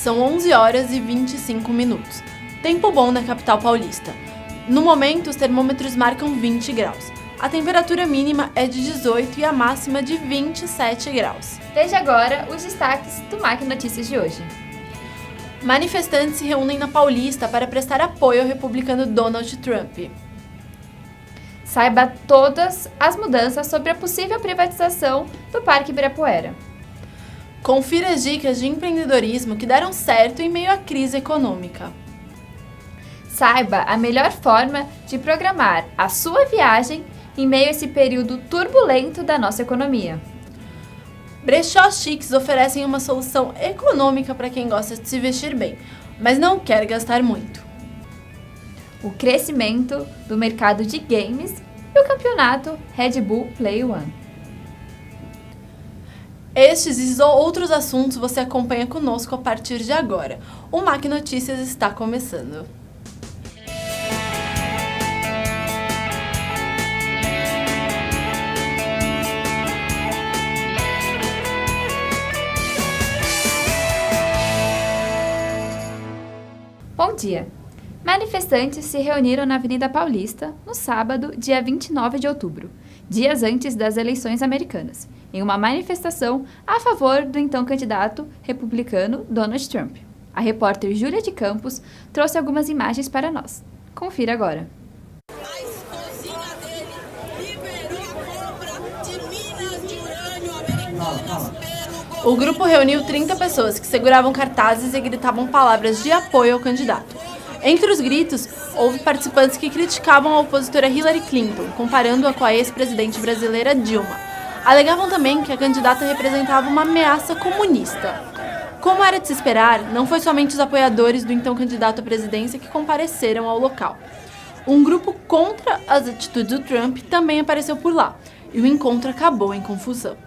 São 11 horas e 25 minutos. Tempo bom na capital paulista. No momento, os termômetros marcam 20 graus. A temperatura mínima é de 18 e a máxima de 27 graus. Veja agora os destaques do MAC Notícias de hoje. Manifestantes se reúnem na Paulista para prestar apoio ao republicano Donald Trump. Saiba todas as mudanças sobre a possível privatização do Parque Ibirapuera. Confira as dicas de empreendedorismo que deram certo em meio à crise econômica. Saiba a melhor forma de programar a sua viagem em meio a esse período turbulento da nossa economia. Brechós chiques oferecem uma solução econômica para quem gosta de se vestir bem, mas não quer gastar muito. O crescimento do mercado de games e o campeonato Red Bull Play One. Estes e outros assuntos você acompanha conosco a partir de agora. O MAC Notícias está começando. Bom dia! Manifestantes se reuniram na Avenida Paulista no sábado, dia 29 de outubro, dias antes das eleições americanas, em uma manifestação a favor do então candidato republicano Donald Trump. A repórter Júlia de Campos trouxe algumas imagens para nós. Confira agora. O grupo reuniu 30 pessoas que seguravam cartazes e gritavam palavras de apoio ao candidato. Entre os gritos, houve participantes que criticavam a opositora Hillary Clinton, comparando-a com a ex-presidente brasileira Dilma. Alegavam também que a candidata representava uma ameaça comunista. Como era de se esperar, não foi somente os apoiadores do então candidato à presidência que compareceram ao local. Um grupo contra as atitudes do Trump também apareceu por lá, e o encontro acabou em confusão.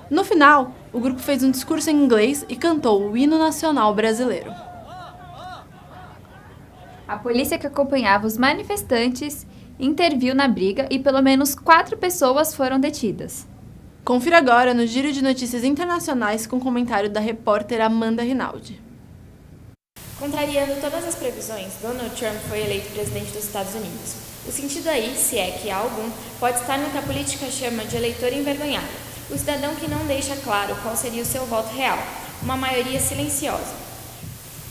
No final, o grupo fez um discurso em inglês e cantou o hino nacional brasileiro. A polícia que acompanhava os manifestantes interviu na briga e pelo menos 4 pessoas foram detidas. Confira agora no Giro de Notícias Internacionais com comentário da repórter Amanda Rinaldi. Contrariando todas as previsões, Donald Trump foi eleito presidente dos Estados Unidos. O sentido aí, se é que há algum, pode estar no que a política chama de eleitor envergonhado. O cidadão que não deixa claro qual seria o seu voto real, uma maioria silenciosa.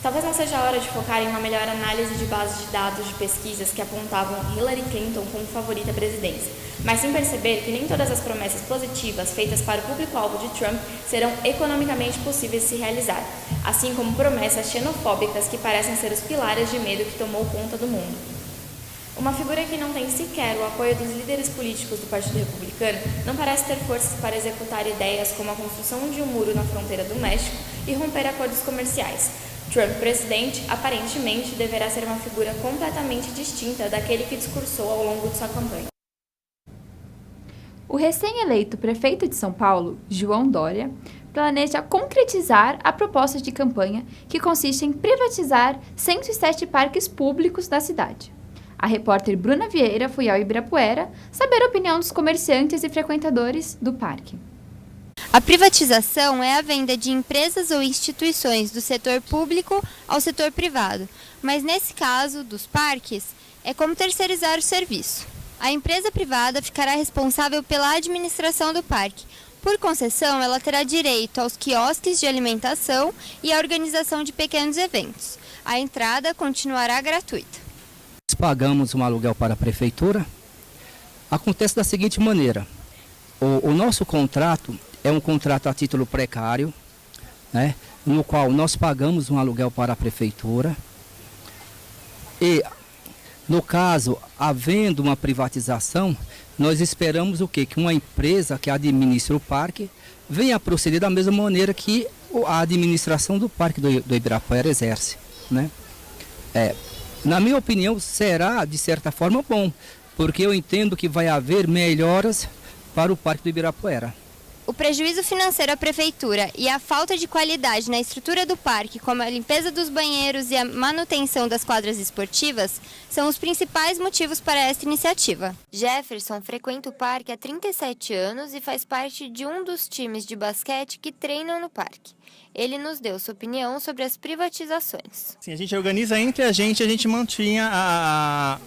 Talvez não seja a hora de focar em uma melhor análise de bases de dados de pesquisas que apontavam Hillary Clinton como favorita à presidência, mas sim perceber que nem todas as promessas positivas feitas para o público-alvo de Trump serão economicamente possíveis de se realizar, assim como promessas xenofóbicas que parecem ser os pilares de medo que tomou conta do mundo. Uma figura que não tem sequer o apoio dos líderes políticos do Partido Republicano não parece ter forças para executar ideias como a construção de um muro na fronteira do México e romper acordos comerciais. Trump, presidente, aparentemente deverá ser uma figura completamente distinta daquele que discursou ao longo de sua campanha. O recém-eleito prefeito de São Paulo, João Dória, planeja concretizar a proposta de campanha que consiste em privatizar 107 parques públicos da cidade. A repórter Bruna Vieira foi ao Ibirapuera saber a opinião dos comerciantes e frequentadores do parque. A privatização é a venda de empresas ou instituições do setor público ao setor privado, mas nesse caso, dos parques, é como terceirizar o serviço. A empresa privada ficará responsável pela administração do parque. Por concessão, ela terá direito aos quiosques de alimentação e à organização de pequenos eventos. A entrada continuará gratuita. Pagamos um aluguel para a prefeitura. Acontece da seguinte maneira: o nosso contrato é um contrato a título precário, né, no qual nós pagamos um aluguel para a prefeitura e, no caso, havendo uma privatização, nós esperamos o quê? Que uma empresa que administra o parque venha a proceder da mesma maneira que a administração do Parque do Ibirapuera exerce, né? Na minha opinião, será, de certa forma, bom, porque eu entendo que vai haver melhoras para o Parque do Ibirapuera. O prejuízo financeiro à prefeitura e a falta de qualidade na estrutura do parque, como a limpeza dos banheiros e a manutenção das quadras esportivas, são os principais motivos para esta iniciativa. Jefferson frequenta o parque há 37 anos e faz parte de um dos times de basquete que treinam no parque. Ele nos deu sua opinião sobre as privatizações. Sim, a gente organiza entre a gente mantinha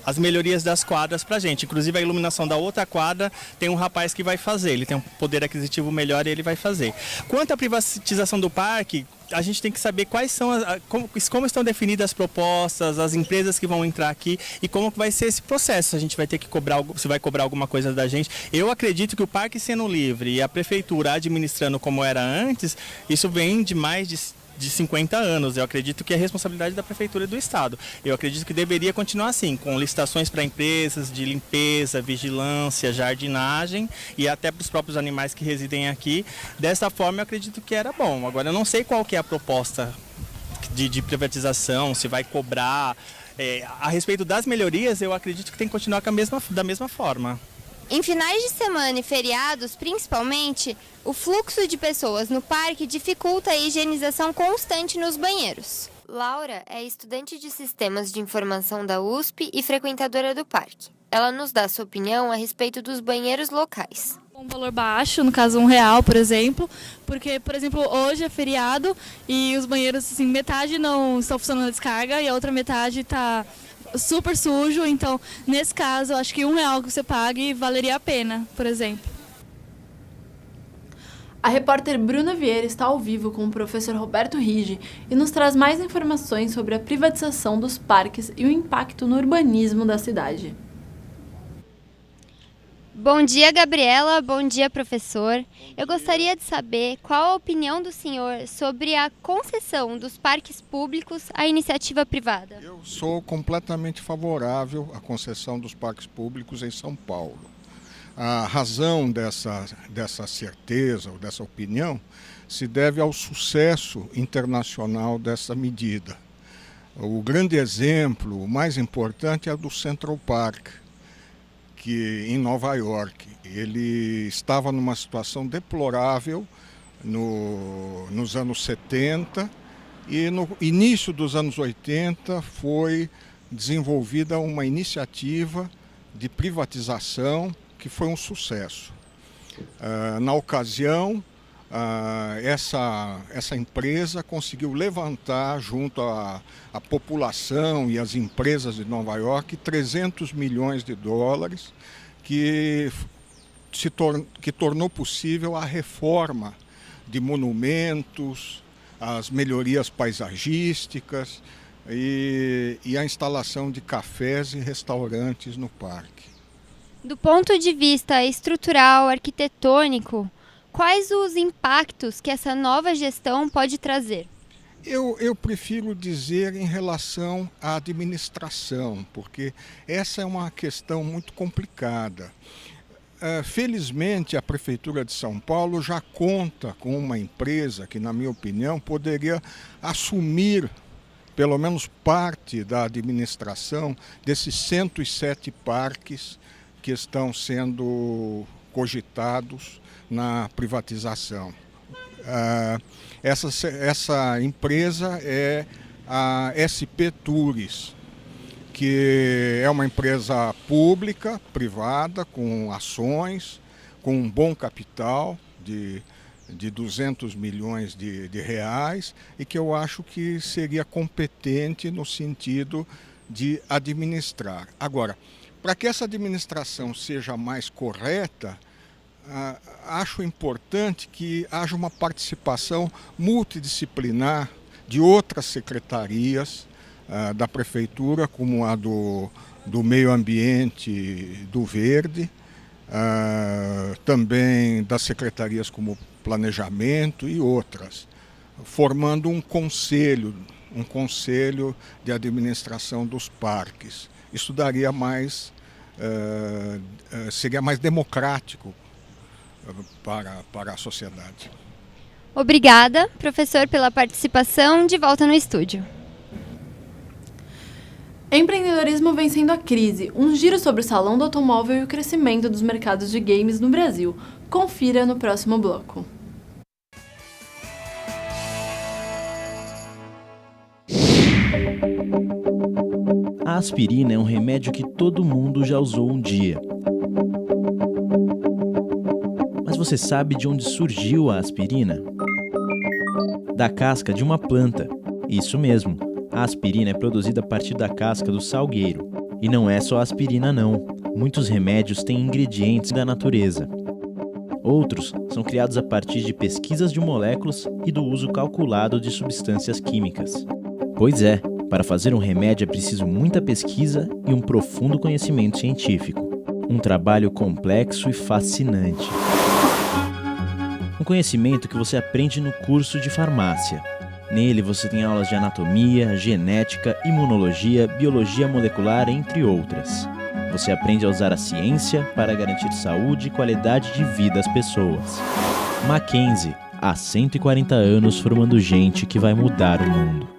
as melhorias das quadras pra gente. Inclusive a iluminação da outra quadra tem um rapaz que vai fazer, ele tem um poder aquisitivo melhor e ele vai fazer. Quanto à privatização do parque, a gente tem que saber quais são como estão definidas as propostas, as empresas que vão entrar aqui e como vai ser esse processo. A gente vai ter que cobrar, se vai cobrar alguma coisa da gente. Eu acredito que o parque sendo livre e a prefeitura administrando como era antes, isso vem de mais de 50 anos. Eu acredito que é responsabilidade da prefeitura e do estado. Eu acredito que deveria continuar assim, com licitações para empresas de limpeza, vigilância, jardinagem e até para os próprios animais que residem aqui. Dessa forma eu acredito que era bom. Agora eu não sei qual que é a proposta de privatização, se vai cobrar. A respeito das melhorias, eu acredito que tem que continuar da mesma forma. Em finais de semana e feriados, principalmente, o fluxo de pessoas no parque dificulta a higienização constante nos banheiros. Laura é estudante de Sistemas de Informação da USP e frequentadora do parque. Ela nos dá sua opinião a respeito dos banheiros locais. Um valor baixo, no caso R$1, por exemplo, porque, por exemplo, hoje é feriado e os banheiros, assim, metade não estão funcionando na descarga e a outra metade está super sujo, então nesse caso eu acho que R$1 que você pague valeria a pena, por exemplo. A repórter Bruna Vieira está ao vivo com o professor Roberto Rigi e nos traz mais informações sobre a privatização dos parques e o impacto no urbanismo da cidade. Bom dia, Gabriela. Bom dia, professor. Eu gostaria de saber qual a opinião do senhor sobre a concessão dos parques públicos à iniciativa privada. Eu sou completamente favorável à concessão dos parques públicos em São Paulo. A razão dessa certeza ou dessa opinião se deve ao sucesso internacional dessa medida. O grande exemplo, o mais importante, é o do Central Park, que em Nova York. Ele estava numa situação deplorável nos anos 70 e no início dos anos 80 foi desenvolvida uma iniciativa de privatização que foi um sucesso. Na ocasião, essa empresa conseguiu levantar junto à população e às empresas de Nova York $300 milhões, que tornou possível a reforma de monumentos, as melhorias paisagísticas e a instalação de cafés e restaurantes no parque. Do ponto de vista estrutural, arquitetônico, quais os impactos que essa nova gestão pode trazer? Eu prefiro dizer em relação à administração, porque essa é uma questão muito complicada. Felizmente, a Prefeitura de São Paulo já conta com uma empresa que, na minha opinião, poderia assumir pelo menos parte da administração desses 107 parques que estão sendo cogitados na privatização. Essa empresa é a SP Tours, que é uma empresa pública, privada, com ações, com um bom capital de 200 milhões de reais e que eu acho que seria competente no sentido de administrar. Agora, para que essa administração seja mais correta, acho importante que haja uma participação multidisciplinar de outras secretarias da Prefeitura, como a do Meio Ambiente, do Verde, também das secretarias como Planejamento e outras, formando um conselho de administração dos parques. Isso daria seria mais democrático para a sociedade. Obrigada, professor, pela participação. De volta no estúdio. Empreendedorismo vencendo a crise. Um giro sobre o salão do automóvel e o crescimento dos mercados de games no Brasil. Confira no próximo bloco. A aspirina é um remédio que todo mundo já usou um dia. Mas você sabe de onde surgiu a aspirina? Da casca de uma planta. Isso mesmo, a aspirina é produzida a partir da casca do salgueiro. E não é só aspirina não, muitos remédios têm ingredientes da natureza. Outros são criados a partir de pesquisas de moléculas e do uso calculado de substâncias químicas. Pois é, para fazer um remédio é preciso muita pesquisa e um profundo conhecimento científico. Um trabalho complexo e fascinante. Um conhecimento que você aprende no curso de farmácia. Nele você tem aulas de anatomia, genética, imunologia, biologia molecular, entre outras. Você aprende a usar a ciência para garantir saúde e qualidade de vida às pessoas. Mackenzie, há 140 anos formando gente que vai mudar o mundo.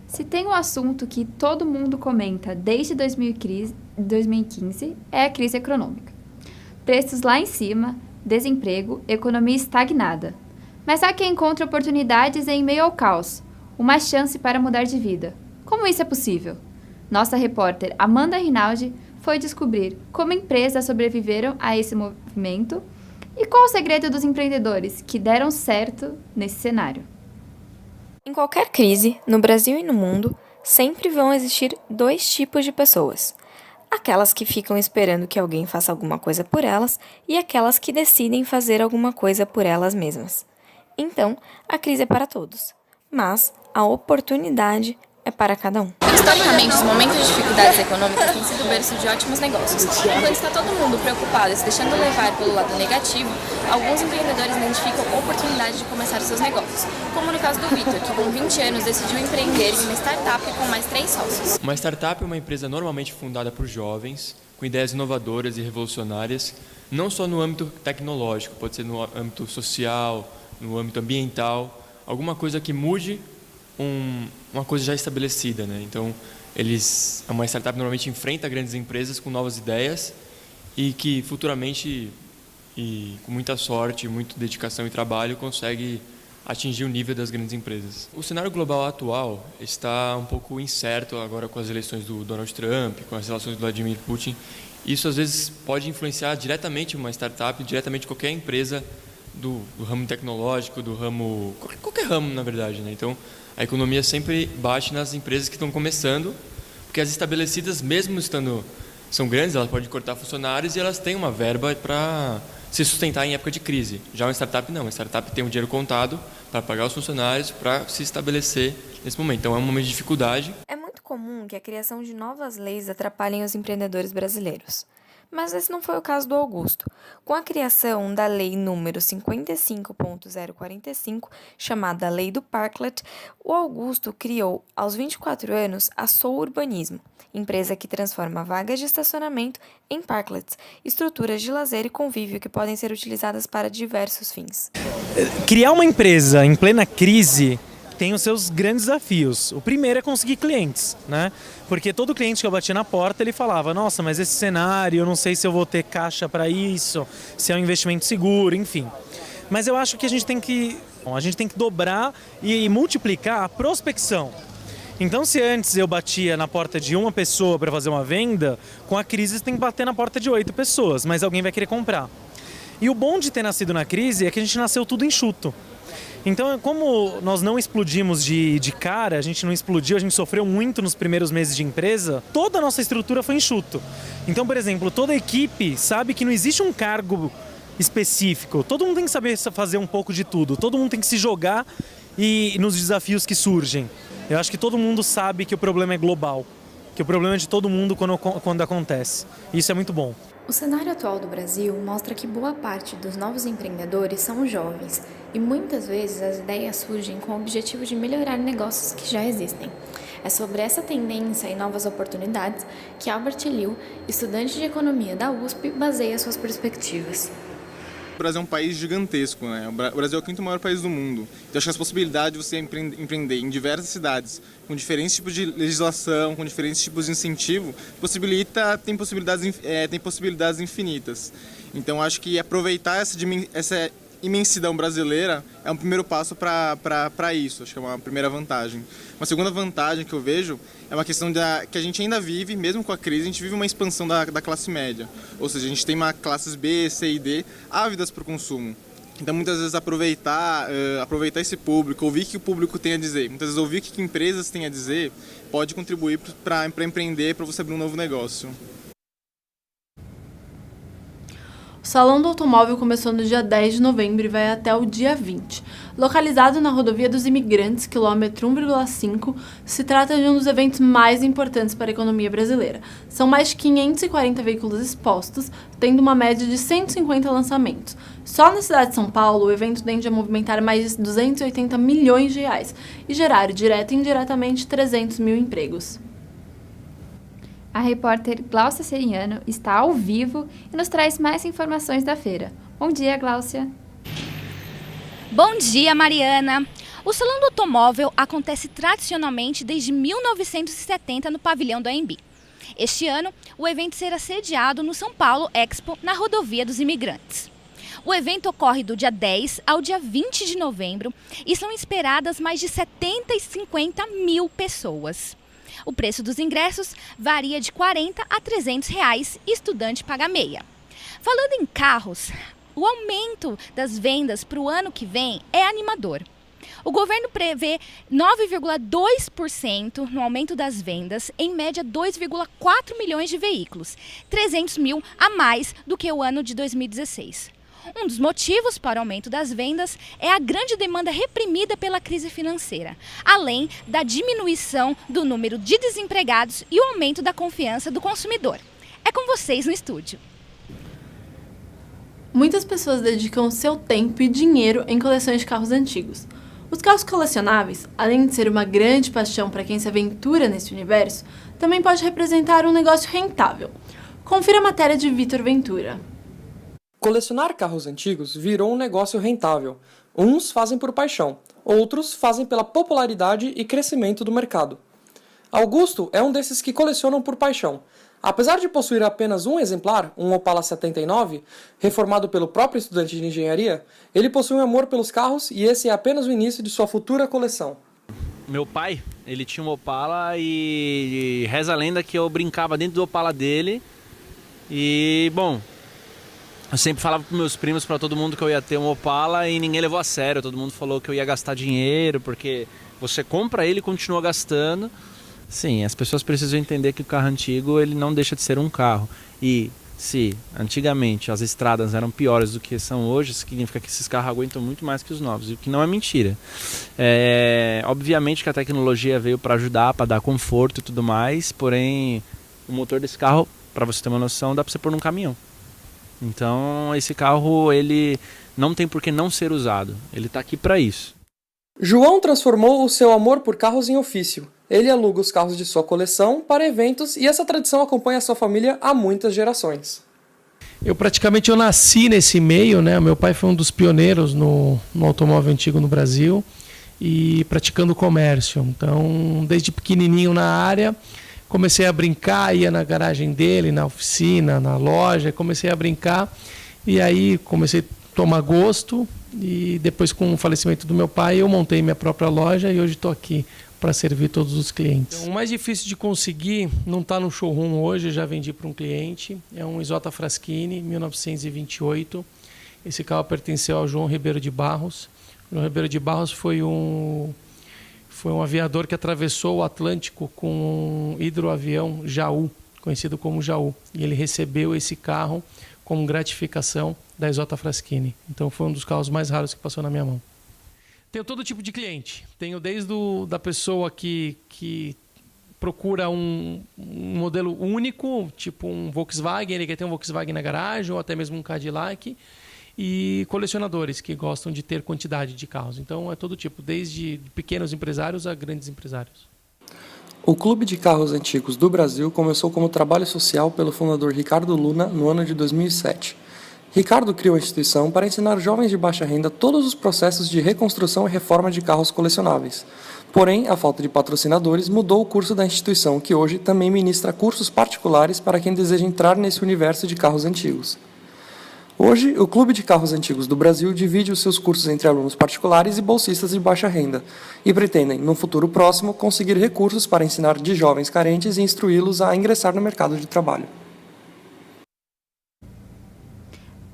Se tem um assunto que todo mundo comenta desde 2015, é a crise econômica. Preços lá em cima, desemprego, economia estagnada. Mas há quem encontre oportunidades em meio ao caos, uma chance para mudar de vida. Como isso é possível? Nossa repórter Amanda Rinaldi foi descobrir como empresas sobreviveram a esse movimento e qual o segredo dos empreendedores que deram certo nesse cenário. Em qualquer crise, no Brasil e no mundo, sempre vão existir dois tipos de pessoas. Aquelas que ficam esperando que alguém faça alguma coisa por elas e aquelas que decidem fazer alguma coisa por elas mesmas. Então, a crise é para todos, mas a oportunidade é para cada um. Historicamente, os momentos de dificuldades econômicas têm sido berço de ótimos negócios. Enquanto está todo mundo preocupado e se deixando levar pelo lado negativo, alguns empreendedores identificam oportunidade de começar seus negócios, como no caso do Vitor, que com 20 anos decidiu empreender em uma startup com mais 3 sócios. Uma startup é uma empresa normalmente fundada por jovens, com ideias inovadoras e revolucionárias, não só no âmbito tecnológico, pode ser no âmbito social, no âmbito ambiental, alguma coisa que mude uma coisa já estabelecida, né? Então, uma startup normalmente enfrenta grandes empresas com novas ideias e que futuramente, e com muita sorte, muita dedicação e trabalho, consegue atingir o nível das grandes empresas. O cenário global atual está um pouco incerto agora com as eleições do Donald Trump, com as relações do Vladimir Putin. Isso, às vezes, pode influenciar diretamente uma startup, diretamente qualquer empresa do ramo tecnológico, do ramo... qualquer ramo, na verdade, né? Então, a economia sempre bate nas empresas que estão começando, porque as estabelecidas, mesmo são grandes, elas podem cortar funcionários e elas têm uma verba para se sustentar em época de crise. Já uma startup não, uma startup tem um dinheiro contado para pagar os funcionários, para se estabelecer nesse momento. Então é um momento de dificuldade. É muito comum que a criação de novas leis atrapalhem os empreendedores brasileiros. Mas esse não foi o caso do Augusto. Com a criação da Lei número 55.045, chamada Lei do Parklet, o Augusto criou, aos 24 anos, a Sou Urbanismo, empresa que transforma vagas de estacionamento em parklets, estruturas de lazer e convívio que podem ser utilizadas para diversos fins. Criar uma empresa em plena crise tem os seus grandes desafios. O primeiro é conseguir clientes, né? Porque todo cliente que eu batia na porta, ele falava, nossa, mas esse cenário, eu não sei se eu vou ter caixa para isso, se é um investimento seguro, enfim. Mas eu acho que a gente tem que dobrar e multiplicar a prospecção. Então, se antes eu batia na porta de uma pessoa para fazer uma venda, com a crise você tem que bater na porta de 8 pessoas, mas alguém vai querer comprar. E o bom de ter nascido na crise é que a gente nasceu tudo enxuto. Então, como nós não explodimos de cara, a gente não explodiu, a gente sofreu muito nos primeiros meses de empresa, toda a nossa estrutura foi enxuto. Então, por exemplo, toda a equipe sabe que não existe um cargo específico, todo mundo tem que saber fazer um pouco de tudo, todo mundo tem que se jogar e nos desafios que surgem. Eu acho que todo mundo sabe que o problema é global, que o problema é de todo mundo quando acontece. Isso é muito bom. O cenário atual do Brasil mostra que boa parte dos novos empreendedores são jovens e muitas vezes as ideias surgem com o objetivo de melhorar negócios que já existem. É sobre essa tendência e novas oportunidades que Albert Liu, estudante de economia da USP, baseia suas perspectivas. O Brasil é um país gigantesco, né? O Brasil é o 5º maior país do mundo. Então, acho que as possibilidades de você empreender em diversas cidades, com diferentes tipos de legislação, com diferentes tipos de incentivo, tem possibilidades infinitas. Então, acho que aproveitar imensidão brasileira é um primeiro passo para isso, acho que é uma primeira vantagem. Uma segunda vantagem que eu vejo é uma questão que a gente ainda vive, mesmo com a crise, a gente vive uma expansão da classe média, ou seja, a gente tem classes B, C e D ávidas para o consumo. Então, muitas vezes, aproveitar esse público, ouvir o que o público tem a dizer, muitas vezes ouvir o que empresas têm a dizer, pode contribuir para empreender, para você abrir um novo negócio. O Salão do Automóvel começou no dia 10 de novembro e vai até o dia 20. Localizado na Rodovia dos Imigrantes, quilômetro 1,5, se trata de um dos eventos mais importantes para a economia brasileira. São mais de 540 veículos expostos, tendo uma média de 150 lançamentos. Só na cidade de São Paulo, o evento tende a movimentar mais de 280 milhões de reais e gerar, direto e indiretamente, 300 mil empregos. A repórter Gláucia Seriano está ao vivo e nos traz mais informações da feira. Bom dia, Gláucia. Bom dia, Mariana. O Salão do Automóvel acontece tradicionalmente desde 1970 no pavilhão do AMB. Este ano, o evento será sediado no São Paulo Expo, na Rodovia dos Imigrantes. O evento ocorre do dia 10 ao dia 20 de novembro e são esperadas mais de 70 e 50 mil pessoas. O preço dos ingressos varia de R$ 40 a R$ 300 e estudante paga meia. Falando em carros, o aumento das vendas para o ano que vem é animador. O governo prevê 9,2% no aumento das vendas, em média 2,4 milhões de veículos, 300 mil a mais do que o ano de 2016. Um dos motivos para o aumento das vendas é a grande demanda reprimida pela crise financeira, além da diminuição do número de desempregados e o aumento da confiança do consumidor. É com vocês no estúdio. Muitas pessoas dedicam seu tempo e dinheiro em coleções de carros antigos. Os carros colecionáveis, além de ser uma grande paixão para quem se aventura nesse universo, também pode representar um negócio rentável. Confira a matéria de Vitor Ventura. Colecionar carros antigos virou um negócio rentável. Uns fazem por paixão, outros fazem pela popularidade e crescimento do mercado. Augusto é um desses que colecionam por paixão. Apesar de possuir apenas um exemplar, um Opala 79, reformado pelo próprio estudante de engenharia, ele possui um amor pelos carros e esse é apenas o início de sua futura coleção. Meu pai, ele tinha um Opala e reza a lenda que eu brincava dentro do Opala dele e, bom, eu sempre falava para meus primos, para todo mundo que eu ia ter um Opala e ninguém levou a sério. Todo mundo falou que eu ia gastar dinheiro, porque você compra ele e continua gastando. Sim, as pessoas precisam entender que o carro antigo ele não deixa de ser um carro. E se antigamente as estradas eram piores do que são hoje, significa que esses carros aguentam muito mais que os novos, o que não é mentira. Obviamente que a tecnologia veio para ajudar, para dar conforto e tudo mais, porém o motor desse carro, para você ter uma noção, dá para você pôr num caminhão. Então esse carro ele não tem por que não ser usado, ele está aqui para isso. João transformou o seu amor por carros em ofício. Ele aluga os carros de sua coleção para eventos e essa tradição acompanha a sua família há muitas gerações. Eu nasci nesse meio, né? Meu pai foi um dos pioneiros no automóvel antigo no Brasil e praticando comércio. Então, desde pequenininho na área, comecei a brincar, ia na garagem dele, na oficina, na loja, comecei a brincar e aí comecei a tomar gosto e depois com o falecimento do meu pai eu montei minha própria loja e hoje estou aqui para servir todos os clientes. Então, o mais difícil de conseguir não está no showroom hoje, já vendi para um cliente, é um Isotta Fraschini, 1928. Esse carro pertenceu ao João Ribeiro de Barros. O João Ribeiro de Barros foi um aviador que atravessou o Atlântico com um hidroavião Jaú, conhecido como Jaú. E ele recebeu esse carro como gratificação da Isotta Fraschini. Então foi um dos carros mais raros que passou na minha mão. Tenho todo tipo de cliente. Tenho desde da pessoa que procura um modelo único, tipo um Volkswagen, ele quer ter um Volkswagen na garagem, ou até mesmo um Cadillac, e colecionadores que gostam de ter quantidade de carros. Então é todo tipo, desde pequenos empresários a grandes empresários. O Clube de Carros Antigos do Brasil começou como trabalho social pelo fundador Ricardo Luna no ano de 2007. Ricardo criou a instituição para ensinar jovens de baixa renda todos os processos de reconstrução e reforma de carros colecionáveis. Porém, a falta de patrocinadores mudou o curso da instituição, que hoje também ministra cursos particulares para quem deseja entrar nesse universo de carros antigos. Hoje, o Clube de Carros Antigos do Brasil divide os seus cursos entre alunos particulares e bolsistas de baixa renda e pretendem, no futuro próximo, conseguir recursos para ensinar de jovens carentes e instruí-los a ingressar no mercado de trabalho.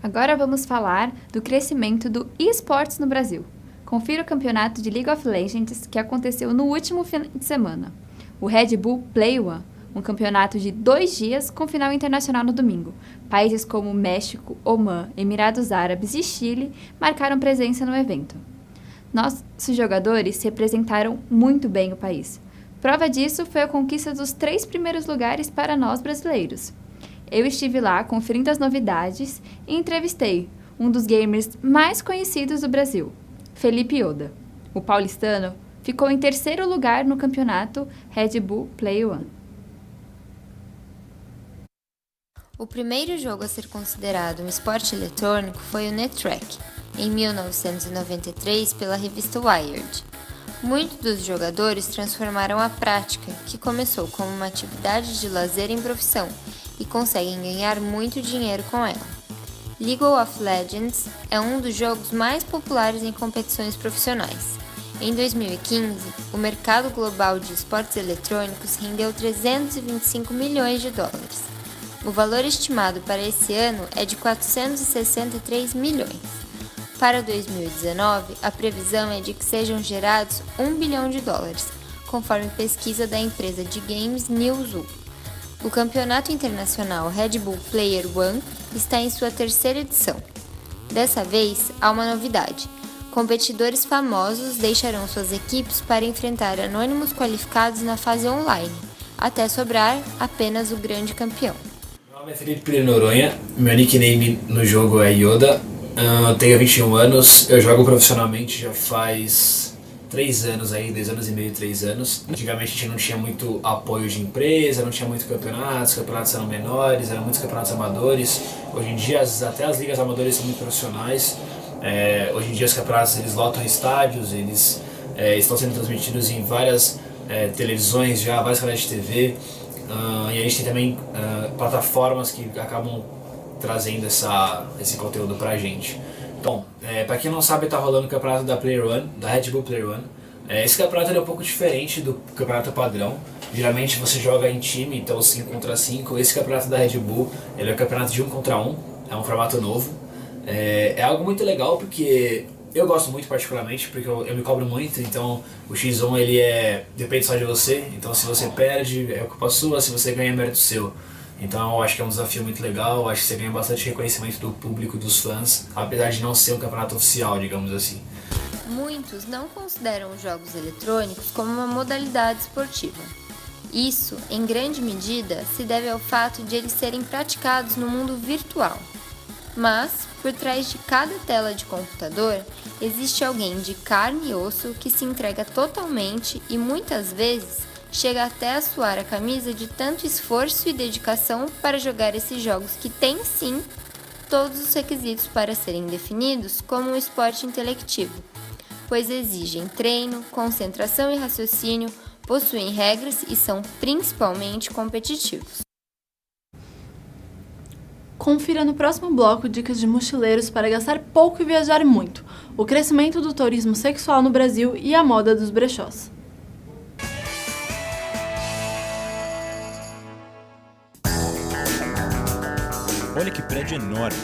Agora vamos falar do crescimento do eSports no Brasil. Confira o campeonato de League of Legends que aconteceu no último fim de semana. O Red Bull Play One, um campeonato de 2 dias com final internacional no domingo. Países como México, Omã, Emirados Árabes e Chile marcaram presença no evento. Nossos jogadores representaram muito bem o país. Prova disso foi a conquista dos 3 primeiros lugares para nós brasileiros. Eu estive lá conferindo as novidades e entrevistei um dos gamers mais conhecidos do Brasil, Felipe Oda. O paulistano ficou em 3º lugar no campeonato Red Bull Play One. O primeiro jogo a ser considerado um esporte eletrônico foi o NetTrack, em 1993 pela revista Wired. Muitos dos jogadores transformaram a prática, que começou como uma atividade de lazer em profissão, e conseguem ganhar muito dinheiro com ela. League of Legends é um dos jogos mais populares em competições profissionais. Em 2015, o mercado global de esportes eletrônicos rendeu 325 milhões de dólares. O valor estimado para esse ano é de 463 milhões. Para 2019, a previsão é de que sejam gerados 1 bilhão de dólares, conforme pesquisa da empresa de games Newzoo. O campeonato internacional Red Bull Player One está em sua 3ª edição. Dessa vez, há uma novidade. Competidores famosos deixarão suas equipes para enfrentar anônimos qualificados na fase online, até sobrar apenas o grande campeão. Meu nome é Felipe Noronha, meu nickname no jogo é Yoda, eu tenho 21 anos, eu jogo profissionalmente já faz 3 anos aí, 2 anos e meio, 3 anos. Antigamente a gente não tinha muito apoio de empresa, não tinha muito campeonatos, os campeonatos eram menores, eram muitos campeonatos amadores. Hoje em dia até as ligas amadoras são muito profissionais. Hoje em dia os campeonatos eles lotam estádios, eles estão sendo transmitidos em várias televisões já, vários canais de TV. E a gente tem também plataformas que acabam trazendo esse conteúdo pra gente. Bom, pra quem não sabe, tá rolando o campeonato da Player One, da Red Bull Player One. Esse campeonato é um pouco diferente do campeonato padrão. Geralmente você joga em time, então 5 contra 5. Esse campeonato da Red Bull, ele é um campeonato de 1 contra 1, é um formato novo. É algo muito legal porque eu gosto muito particularmente, porque eu me cobro muito, então o X1 ele depende só de você, então se você perde é culpa sua, se você ganha é mérito seu. Então eu acho que é um desafio muito legal, acho que você ganha bastante reconhecimento do público, dos fãs, apesar de não ser um campeonato oficial, digamos assim. Muitos não consideram os jogos eletrônicos como uma modalidade esportiva. Isso, em grande medida, se deve ao fato de eles serem praticados no mundo virtual. Mas, por trás de cada tela de computador, existe alguém de carne e osso que se entrega totalmente e muitas vezes chega até a suar a camisa de tanto esforço e dedicação para jogar esses jogos que têm, sim, todos os requisitos para serem definidos como um esporte intelectivo, pois exigem treino, concentração e raciocínio, possuem regras e são principalmente competitivos. Confira no próximo bloco dicas de mochileiros para gastar pouco e viajar muito, o crescimento do turismo sexual no Brasil e a moda dos brechós. Olha que prédio enorme.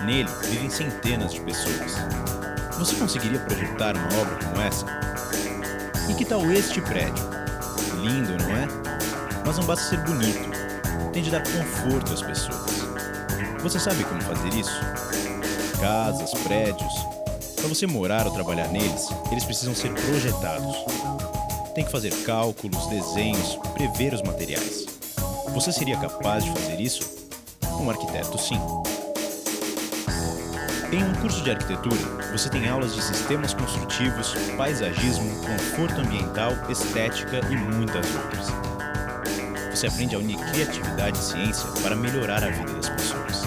Nele vivem centenas de pessoas. Você conseguiria projetar uma obra como essa? E que tal este prédio? Lindo, não é? Mas não basta ser bonito. Tem de dar conforto às pessoas. Você sabe como fazer isso? Casas, prédios. Para você morar ou trabalhar neles, eles precisam ser projetados. Tem que fazer cálculos, desenhos, prever os materiais. Você seria capaz de fazer isso? Um arquiteto, sim. Em um curso de arquitetura, você tem aulas de sistemas construtivos, paisagismo, conforto ambiental, estética e muitas outras. Você aprende a unir criatividade e ciência para melhorar a vida das pessoas.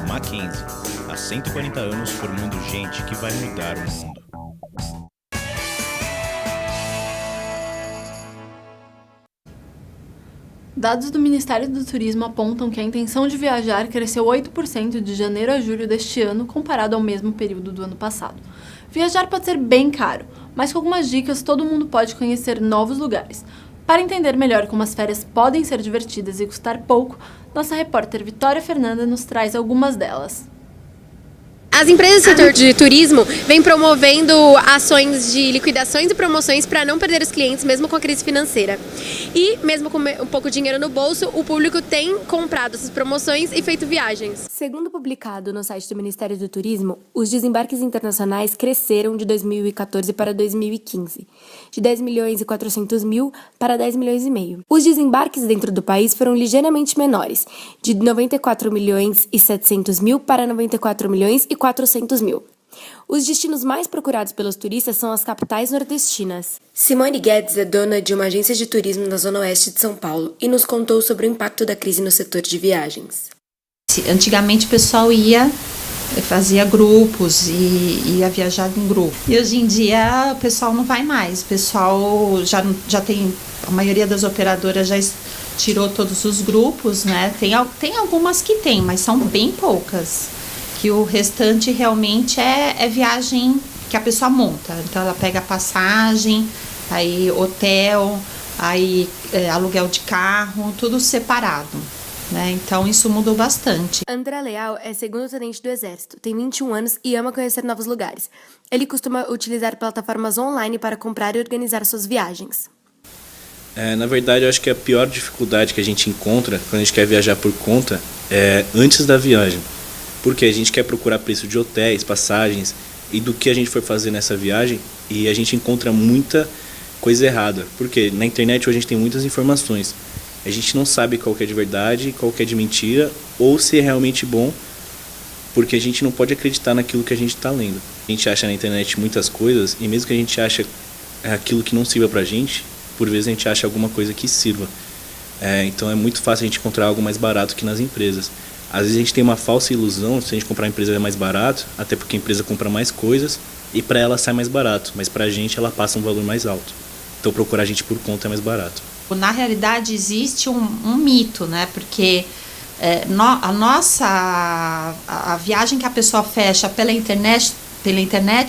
Mackenzie, há 140 anos formando gente que vai mudar o mundo. Dados do Ministério do Turismo apontam que a intenção de viajar cresceu 8% de janeiro a julho deste ano, comparado ao mesmo período do ano passado. Viajar pode ser bem caro, mas com algumas dicas todo mundo pode conhecer novos lugares. Para entender melhor como as férias podem ser divertidas e custar pouco, nossa repórter Vitória Fernanda nos traz algumas delas. As empresas do setor de turismo vêm promovendo ações de liquidações e promoções para não perder os clientes, mesmo com a crise financeira. E, mesmo com um pouco de dinheiro no bolso, o público tem comprado essas promoções e feito viagens. Segundo publicado no site do Ministério do Turismo, os desembarques internacionais cresceram de 2014 para 2015, de 10 milhões e 400 mil para 10 milhões e meio. Os desembarques dentro do país foram ligeiramente menores, de 94 milhões e 700 mil para 94 milhões e 400 mil. Os destinos mais procurados pelos turistas são as capitais nordestinas. Simone Guedes é dona de uma agência de turismo na zona oeste de São Paulo e nos contou sobre o impacto da crise no setor de viagens. Antigamente o pessoal fazia grupos e ia viajar em grupo. E hoje em dia o pessoal não vai mais. O pessoal já tem, a maioria das operadoras já tirou todos os grupos, né? Tem algumas que tem, mas são bem poucas. Que o restante realmente é viagem que a pessoa monta. Então ela pega passagem, aí hotel, aí aluguel de carro, tudo separado, né? Então isso mudou bastante. André Leal é segundo-tenente do Exército, tem 21 anos e ama conhecer novos lugares. Ele costuma utilizar plataformas online para comprar e organizar suas viagens. Na verdade, eu acho que a pior dificuldade que a gente encontra quando a gente quer viajar por conta é antes da viagem. Porque a gente quer procurar preço de hotéis, passagens e do que a gente for fazer nessa viagem e a gente encontra muita coisa errada. Porque na internet hoje a gente tem muitas informações. A gente não sabe qual que é de verdade, qual que é de mentira ou se é realmente bom, porque a gente não pode acreditar naquilo que a gente está lendo. A gente acha na internet muitas coisas e mesmo que a gente ache aquilo que não sirva pra gente, por vezes a gente acha alguma coisa que sirva. Então é muito fácil a gente encontrar algo mais barato que nas empresas. Às vezes a gente tem uma falsa ilusão, se a gente comprar a empresa é mais barato, até porque a empresa compra mais coisas e para ela sai mais barato, mas para a gente ela passa um valor mais alto. Então procurar a gente por conta é mais barato. Na realidade existe um mito, né? Porque a viagem que a pessoa fecha pela internet,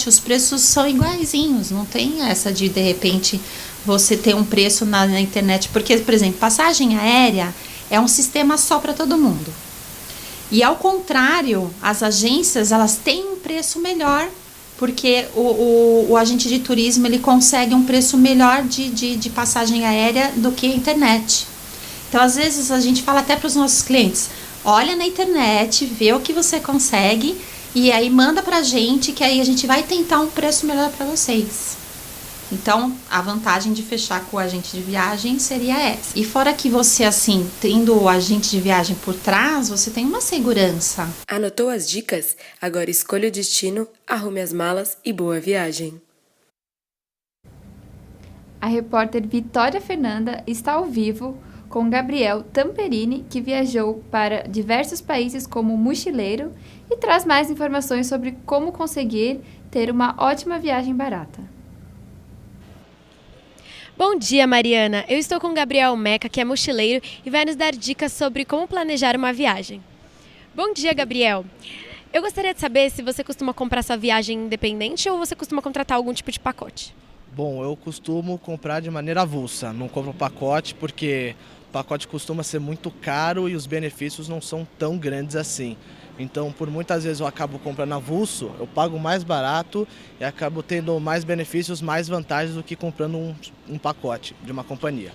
os preços são iguaizinhos, não tem essa de repente você ter um preço na internet, porque, por exemplo, passagem aérea é um sistema só para todo mundo. E ao contrário, as agências elas têm um preço melhor, porque o agente de turismo ele consegue um preço melhor de passagem aérea do que a internet. Então, às vezes, a gente fala até para os nossos clientes, olha na internet, vê o que você consegue e aí manda para a gente, que aí a gente vai tentar um preço melhor para vocês. Então, a vantagem de fechar com o agente de viagem seria essa. E fora que você, assim, tendo o agente de viagem por trás, você tem uma segurança. Anotou as dicas? Agora escolha o destino, arrume as malas e boa viagem. A repórter Vitória Fernanda está ao vivo com Gabriel Tamperini, que viajou para diversos países como mochileiro e traz mais informações sobre como conseguir ter uma ótima viagem barata. Bom dia, Mariana. Eu estou com o Gabriel Meca, que é mochileiro e vai nos dar dicas sobre como planejar uma viagem. Bom dia, Gabriel. Eu gostaria de saber se você costuma comprar sua viagem independente ou você costuma contratar algum tipo de pacote. Bom, eu costumo comprar de maneira avulsa, não compro pacote porque o pacote costuma ser muito caro e os benefícios não são tão grandes assim. Então, por muitas vezes eu acabo comprando avulso, eu pago mais barato e acabo tendo mais benefícios, mais vantagens do que comprando um pacote de uma companhia.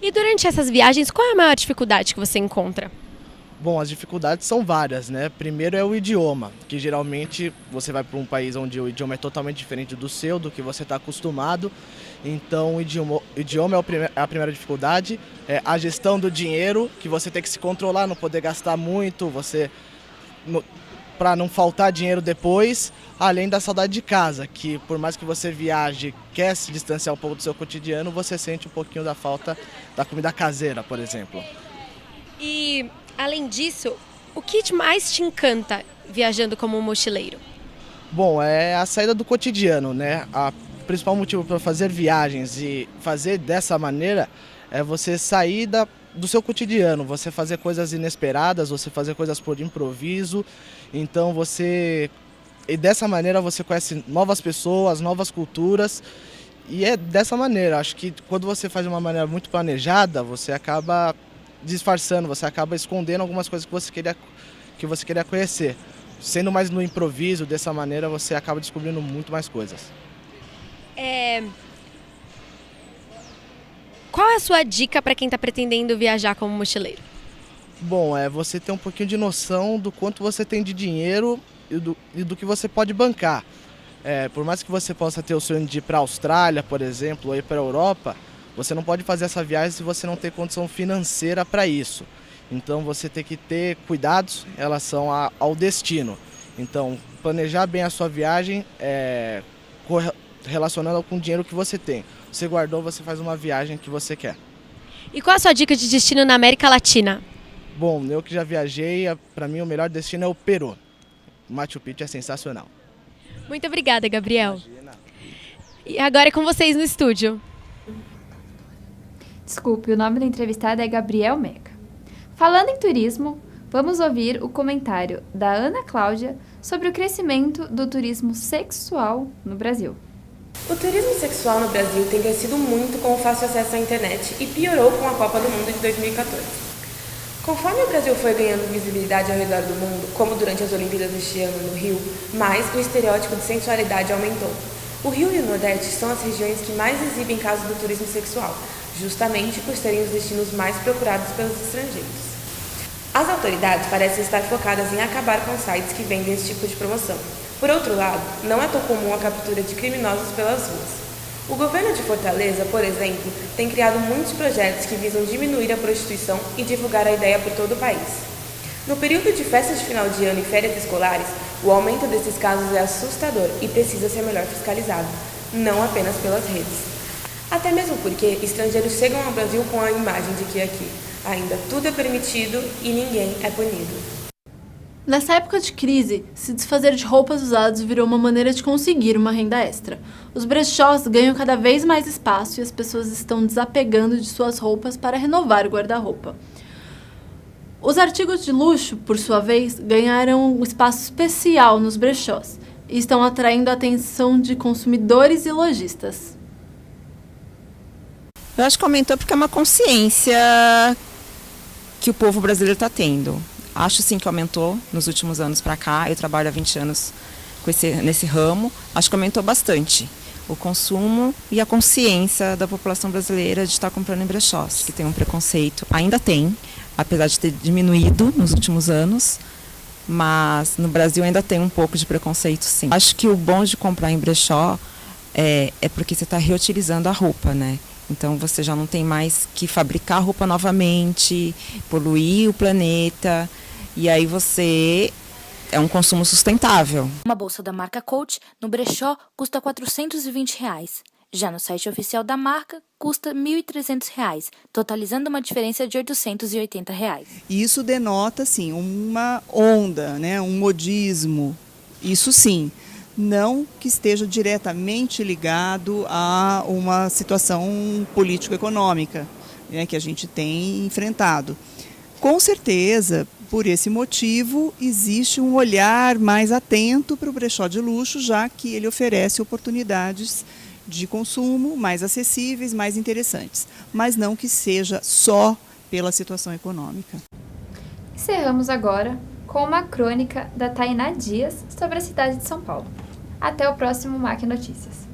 E durante essas viagens, qual é a maior dificuldade que você encontra? Bom, as dificuldades são várias, né? Primeiro é o idioma, que geralmente você vai para um país onde o idioma é totalmente diferente do seu, do que você está acostumado. Então, o idioma é a primeira dificuldade. A gestão do dinheiro, que você tem que se controlar, não poder gastar muito, para não faltar dinheiro depois, além da saudade de casa, que por mais que você viaje, quer se distanciar um pouco do seu cotidiano, você sente um pouquinho da falta da comida caseira, por exemplo. E, além disso, o que mais te encanta viajando como mochileiro? Bom, é a saída do cotidiano, né? O principal motivo para fazer viagens e fazer dessa maneira é você sair do seu cotidiano, você fazer coisas inesperadas, você fazer coisas por improviso. Então e dessa maneira você conhece novas pessoas, novas culturas. E é dessa maneira, acho que quando você faz de uma maneira muito planejada, você acaba disfarçando, você acaba escondendo algumas coisas que você queria conhecer. Sendo mais no improviso, dessa maneira você acaba descobrindo muito mais coisas. Qual é a sua dica para quem está pretendendo viajar como mochileiro? Bom, é você ter um pouquinho de noção do quanto você tem de dinheiro e do que você pode bancar. Por mais que você possa ter o sonho de ir para a Austrália, por exemplo, ou ir para a Europa, você não pode fazer essa viagem se você não tem condição financeira para isso. Então você tem que ter cuidados em relação ao destino. Então, planejar bem a sua viagem relacionando com o dinheiro que você tem. Você guardou, você faz uma viagem que você quer. E qual a sua dica de destino na América Latina? Bom, eu que já viajei, para mim o melhor destino é o Peru. Machu Picchu é sensacional. Muito obrigada, Gabriel. Imagina. E agora é com vocês no estúdio. Desculpe, o nome do entrevistado é Gabriel Meca. Falando em turismo, vamos ouvir o comentário da Ana Cláudia sobre o crescimento do turismo sexual no Brasil. O turismo sexual no Brasil tem crescido muito com o fácil acesso à internet e piorou com a Copa do Mundo de 2014. Conforme o Brasil foi ganhando visibilidade ao redor do mundo, como durante as Olimpíadas deste ano no Rio, mais o estereótipo de sensualidade aumentou. O Rio e o Nordeste são as regiões que mais exibem casos do turismo sexual, justamente por serem os destinos mais procurados pelos estrangeiros. As autoridades parecem estar focadas em acabar com sites que vendem esse tipo de promoção. Por outro lado, não é tão comum a captura de criminosos pelas ruas. O governo de Fortaleza, por exemplo, tem criado muitos projetos que visam diminuir a prostituição e divulgar a ideia por todo o país. No período de festas de final de ano e férias escolares, o aumento desses casos é assustador e precisa ser melhor fiscalizado, não apenas pelas redes. Até mesmo porque estrangeiros chegam ao Brasil com a imagem de que aqui ainda tudo é permitido e ninguém é punido. Nessa época de crise, se desfazer de roupas usadas virou uma maneira de conseguir uma renda extra. Os brechós ganham cada vez mais espaço e as pessoas estão desapegando de suas roupas para renovar o guarda-roupa. Os artigos de luxo, por sua vez, ganharam um espaço especial nos brechós e estão atraindo a atenção de consumidores e lojistas. Eu acho que aumentou porque é uma consciência que o povo brasileiro está tendo. Acho sim que aumentou nos últimos anos para cá. Eu trabalho há 20 anos nesse ramo. Acho que aumentou bastante o consumo e a consciência da população brasileira de estar comprando em brechós, que tem um preconceito, ainda tem, apesar de ter diminuído nos últimos anos, mas no Brasil ainda tem um pouco de preconceito, sim. Acho que o bom de comprar em brechó é porque você está reutilizando a roupa, né? Então você já não tem mais que fabricar roupa novamente, poluir o planeta, e aí é um consumo sustentável. Uma bolsa da marca Coach no brechó custa R$ 420. Já no site oficial da marca custa R$ 1.300, totalizando uma diferença de R$ 880. Isso denota, sim, uma onda, né, um modismo, isso sim. Não que esteja diretamente ligado a uma situação político-econômica, né, que a gente tem enfrentado. Com certeza, por esse motivo, existe um olhar mais atento para o brechó de luxo, já que ele oferece oportunidades de consumo mais acessíveis, mais interessantes, mas não que seja só pela situação econômica. Encerramos agora com uma crônica da Tainá Dias sobre a cidade de São Paulo. Até o próximo MAC Notícias.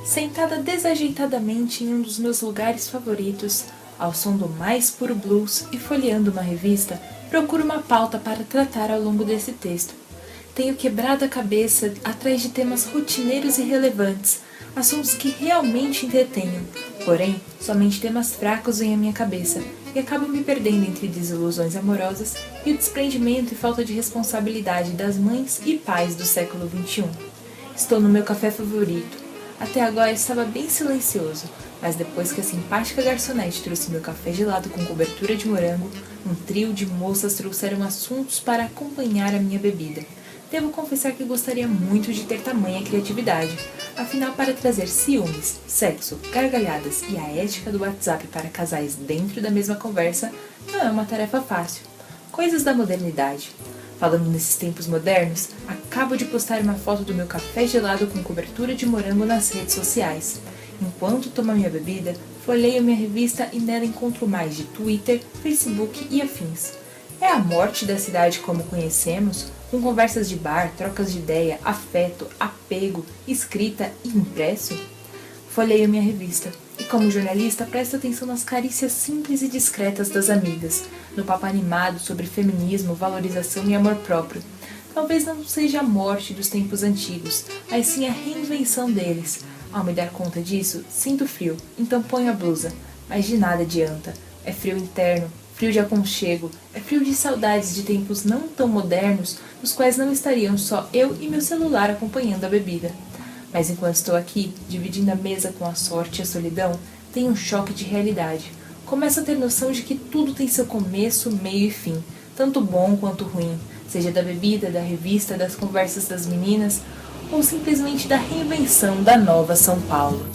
Sentada desajeitadamente em um dos meus lugares favoritos, ao som do mais puro blues e folheando uma revista, procuro uma pauta para tratar ao longo desse texto. Tenho quebrado a cabeça atrás de temas rotineiros e relevantes, assuntos que realmente entretenham, porém, somente temas fracos vêm à minha cabeça e acabo me perdendo entre desilusões amorosas e o desprendimento e falta de responsabilidade das mães e pais do século XXI. Estou no meu café favorito. Até agora estava bem silencioso, mas depois que a simpática garçonete trouxe meu café gelado com cobertura de morango, um trio de moças trouxeram assuntos para acompanhar a minha bebida. devo confessar que gostaria muito de ter tamanha criatividade. Afinal, para trazer ciúmes, sexo, gargalhadas e a ética do WhatsApp para casais dentro da mesma conversa não é uma tarefa fácil. Coisas da modernidade. Falando nesses tempos modernos, acabo de postar uma foto do meu café gelado com cobertura de morango nas redes sociais. Enquanto tomo minha bebida, folheio minha revista e nela encontro mais de Twitter, Facebook e afins. É a morte da cidade como conhecemos, com conversas de bar, trocas de ideia, afeto, apego, escrita e impresso? Folheio minha revista e, como jornalista, presto atenção nas carícias simples e discretas das amigas, no papo animado sobre feminismo, valorização e amor próprio. Talvez não seja a morte dos tempos antigos, mas sim a reinvenção deles. Ao me dar conta disso, sinto frio, então ponho a blusa, mas de nada adianta. É frio interno, frio de aconchego, é frio de saudades de tempos não tão modernos, nos quais não estariam só eu e meu celular acompanhando a bebida. Mas enquanto estou aqui, dividindo a mesa com a sorte e a solidão, tenho um choque de realidade. Começo a ter noção de que tudo tem seu começo, meio e fim, tanto bom quanto ruim, seja da bebida, da revista, das conversas das meninas, ou simplesmente da reinvenção da nova São Paulo.